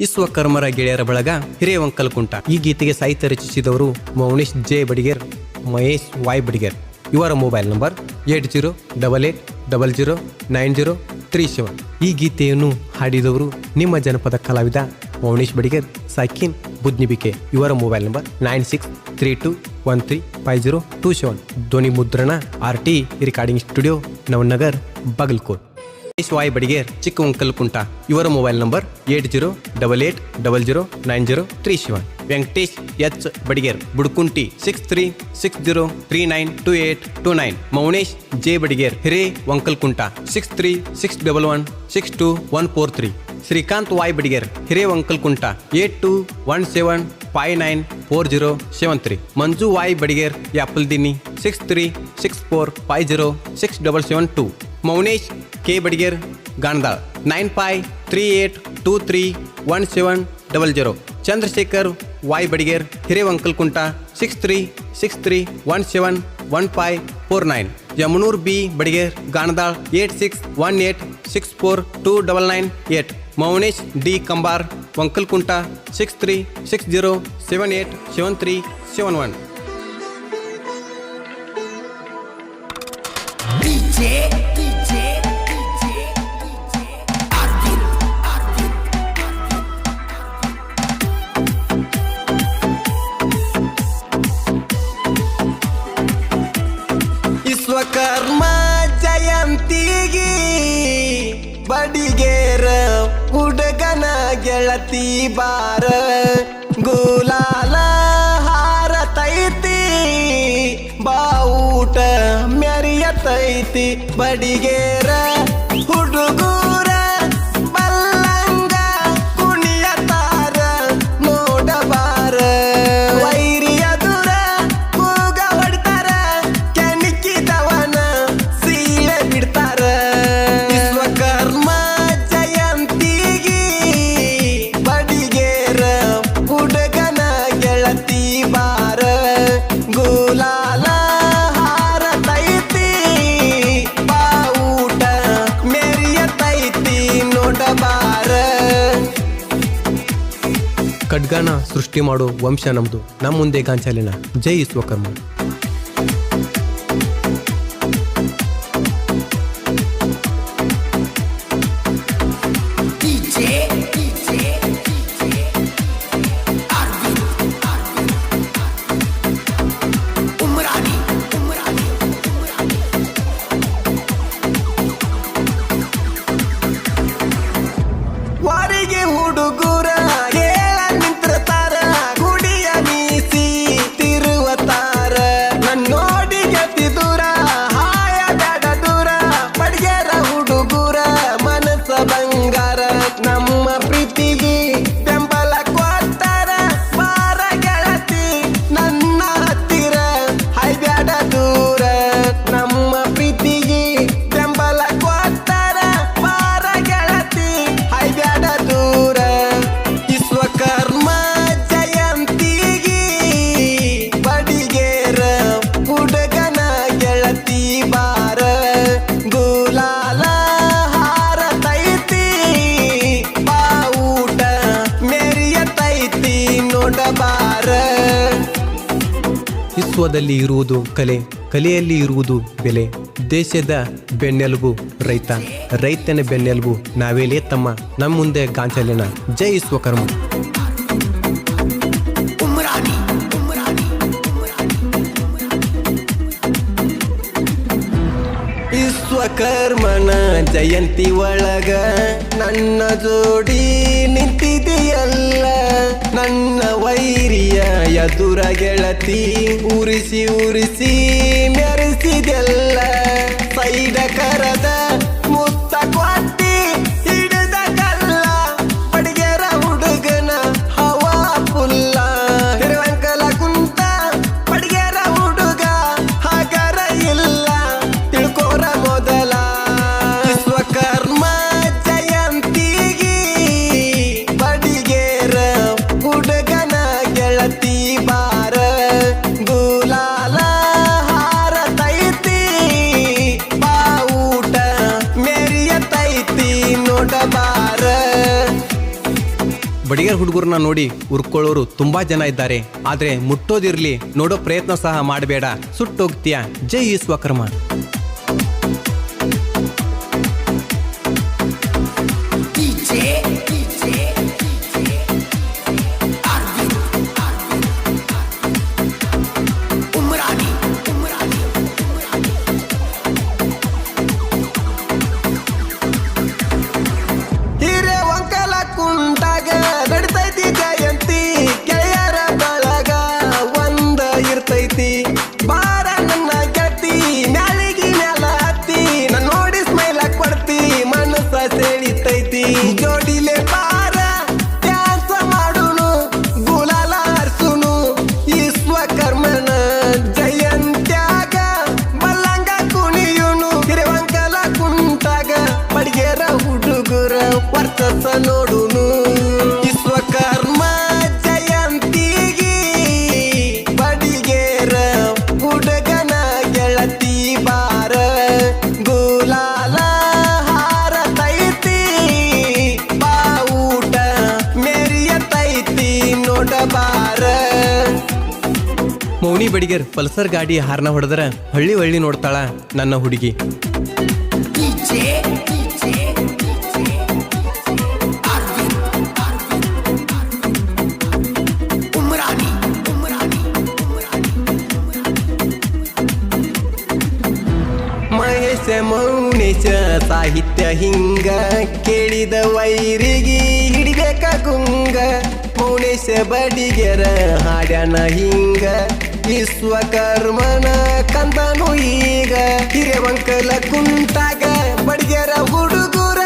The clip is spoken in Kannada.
ವಿಶ್ವಕರ್ಮರ ಗೆಳೆಯರ ಬಳಗ ಹಿರೇವಂಕಲಕುಂಟ. ಈ ಗೀತೆಗೆ ಸಾಹಿತ್ಯ ರಚಿಸಿದವರು ಮೌನೇಶ್ ಜೆ ಬಡಿಗೇರ್, ಮಹೇಶ್ ವೈ ಬಡಿಗೇರ್. ಇವರ ಮೊಬೈಲ್ ನಂಬರ್ 8088009037. ಈ ಗೀತೆಯನ್ನು ಹಾಡಿದವರು ನಿಮ್ಮ ಜನಪದ ಕಲಾವಿದ ಮೌನೇಶ್ ಬಡಿಗೇರ್, ಸಾಕಿನ್ ಬುದ್ನಿಬಿಕೆ. ಇವರ ಮೊಬೈಲ್ ನಂಬರ್ 9632135027. ಧ್ವನಿ ಮುದ್ರಣ RT recording studio, Navanagar, Bagalkot. Mahesh Y Badiger, Chikkavankalakunta. ಇವರ mobile number 8088009037. Venkatesh H Badiger, Budkunti 6360392829. Mounesh J Badiger, Hirevankalakunta 6361162143. Srikanth Y Badiger, Hirevankalakunta 8217594073. Manju Y Badiger, Yapaldinni 6364506772. Mounesh K Badiger, Ganadal 9538231700. Chandrashekar Y Badiger, Hirevankalakunta 6363171549. Yamanur B Badiger, Ganadal 8618642998. Mounesh D Kambar, Vankalakunta 6360787371. Vishwakarma ಜಯಂತಿಗೆ ಬಡಿಗೇರ ಹುಡುಗನ ಗೆಳತಿ ಬಾರ, ಗುಲಾಲ ಹಾರತೈತಿ ಬಾವುಟ ಮೆರಿಯತೈತಿ. ಬಡಿಗೇರ ಹುಡುಗೂರ ಬಲ್ಲಂಗ ಕುಣಿಯತಾರ ನೋಡಬಾರ, ವೈರಿಯ ದುರ ಕೂಗ ಹೊಡ್ತಾರ, ಕೆಣಕಿದವನ ಸೀಳೆ ಬಿಡ್ತಾರ. ವಿಶ್ವಕರ್ಮ ಜಯಂತಿಗೆ ಬಡಿಗೇರ ಹುಡುಗನ ಗೆಳತಿ ಬಾರ, ಗುಲಾಲ ಹಾರತೈತಿ ಬಾವುಟ ಮೆರಿಯತೈತಿ ನೋಡಬಾರ. ಖಡ್ಗನ ಸೃಷ್ಟಿ ಮಾಡೋ ವಂಶ ನಮ್ದು, ನಮ್ಮ ಮುಂದೆ ಗಾಂಚಾಲಿನ. ಜೈ ವಿಶ್ವಕರ್ಮ. ವಾರಿಗೆ ಹುಡುಗೂರ ಹೇಳ ನಿಂತಿರ್ತಾರ, ಗುಡಿಯ ಮೀಸಿ ತಿರುವತಾರ. ನನ್ನೋಡಿ ಗೆತಿ ದೂರ ಹಾಯ ಬೇಡ ದೂರ, ಬಡಿಗೇರ ಹುಡುಗೂರ ಮನಸ್ಸ ಬಂಗಾರ. ನಮ್ಮ ಪ್ರೀತಿಗೆ ಬೆಂಬಲ ಕೊಡ್ತಾರ, ಬಾರ ಗೆಳತಿ ನನ್ನ ಹತ್ತಿರ ಹಾಯ್ ಬೇಡ ದೂರ. ನಮ್ಮ ಪ್ರೀತಿಗೆ ಬೆಂಬಲ ಕೊಡ್ತಾರ, ಬಾರ ಗೆಳತಿ ಹಾಯ್ ಬೇಡ ದೂರ. ವಿಶ್ವಕರ್ಮ ಜಯಂತಿಗೆ ಬಡಿಗೇರ ಹುಡುಗನ ಗೆಳತಿ ಬಾರ, ಗುಲಾಲ ಹಾರತೈತಿ ಬಾವುಟ ಮೆರಿಯತೈತಿ ನೋಡಬಾರ. ವಿಶ್ವದಲ್ಲಿ ಇರುವುದು ಕಲೆ, ಕಲೆಯಲ್ಲಿ ಇರುವುದು ಬೆಲೆ. ದೇಶದ ಬೆನ್ನೆಲುಬು ರೈತ, ರೈತನ ಬೆನ್ನೆಲುಬು ನಾವೇಲೇ ತಮ್ಮ. ನಮ್ಮ ಮುಂದೆ ಗಾಂಚಾಲಿನ. ಜೈ ವಿಶ್ವಕರ್ಮ. ವಿಶ್ವಕರ್ಮನ ಜಯಂತಿ ಒಳಗ ನನ್ನ ಜೋಡಿ ನಿಂತಿದೆಯಲ್ಲ, ನನ್ನ ವೈರಿಯ ಎದುರ ಗೆಳತಿ ಉರಿಸಿ ಉರಿಸಿ ಮೆರೆಸಿದೆಲ್ಲ. ಸೈಡ ಕರದ ಮುತ್ತ ಕೊಟ್ಟಿ ಹಿಡಿದ ಕಲ್ಲ, ಬಡಿಗೇರ ಹುಡುಗನ ಹವಾ ಪುಲ್ಲ. ಹಿರೇವಂಕಲಕುಂಟ ಬಡಿಗೇರ ಹುಡುಗ ಹಗರ ಇಲ್ಲ, ತಿಳ್ಕೋರ ಮೊದಲ. ವಿಶ್ವಕರ್ಮ ಜಯಂತಿಗೆ ಬಡಿಗೇರ ಹುಡುಗನ ಗೆಳತಿ ಬಾರ, ಗುಲಾಲ ಹಾರತೈತಿ ಬಾವುಟ ಬಡಿಗರ್ ಹುಡುಗರನ್ನ ನೋಡಿ ಉರ್ಕೊಳ್ಳೋರು ತುಂಬಾ ಜನ ಇದ್ದಾರೆ. ಆದ್ರೆ ಮುಟ್ಟೋದಿರ್ಲಿ, ನೋಡೋ ಪ್ರಯತ್ನ ಸಹ ಮಾಡಬೇಡ, ಸುಟ್ಟೋಗ್ತೀಯ. ಜೈ ವಿಶ್ವಕರ್ಮ. ಹಿರೇವಂಕಲ ಕುಂಟಾಗ ನಡಿತೈತಿ ಜಯಂತಿ, ಗೆಳೆಯರ ಬಳಗ ಒಂದ ಇರ್ತೈತಿ. ಬಾರ ನನ್ನ ಗೆಳತಿ ಮ್ಯಾಲಿಗಿ ಮ್ಯಾಲ ಹತ್ತಿ, ನನ್ ನೋಡಿ ಸ್ಮೈಲ ಕೊಡ್ತಿ, ಮನಸ್ಸ ಸೆಳಿತೈತಿ. ಜೋಡಿಲೆ ಬಾರ ಡ್ಯಾನ್ಸ್ ಮಾಡುನು, ಗುಲಾಲ ಹರ್ಸುನು, ವಿಶ್ವಕರ್ಮನ ಜಯಂತ್ಯಾಗ ಬಲ್ಲಂಗ ಕುಣಿಯುನು. ಹಿರೇವಂಕಲ ಕುಂಟಾಗ ಬಡಿಗೆರ ಹುಡುಗರ ವರ್ಚಸ್ಸ ನೋಡುನು. ವಿಶ್ವಕರ್ಮ ಜಯಂತಿಗಿ ಬಡಿಗೆರ ಹುಡುಗನ ಗೆಳತಿ ಬಾರ, ಗುಲಾಲ ಹಾರತೈತಿ, ಬಾವುಟ ಮೆರಿಯತೈತಿ ನೋಡಬಾರ. ಮೌನಿ ಬಡಿಗರ್ ಪಲ್ಸರ್ ಗಾಡಿ ಹಾರ್ನ ಹೊಡೆದ್ರ ಹಳ್ಳಿ ಹಳ್ಳಿ ನೋಡ್ತಾಳ ನನ್ನ ಹುಡುಗಿ. ಮಹೇಶ ಮೌನೇಶ ಸಾಹಿತ್ಯ ಹಿಂಗ, ಕೇಳಿದ ವೈರಿಗೆ ಹಿಡಿಬೇಕ ಗುಂಗ. ಮೌನೇಶ ಬಡಿಗೆರ ಹಾಡ್ಯಾನ ಹಿಂಗ, ವಿಶ್ವಕರ್ಮನ ಕಂದನು ಈಗ. ಹಿರೇವಂಕಲ ಕುಂಟಾಗ ಬಡಿಗೆರ ಹುಡುಗರ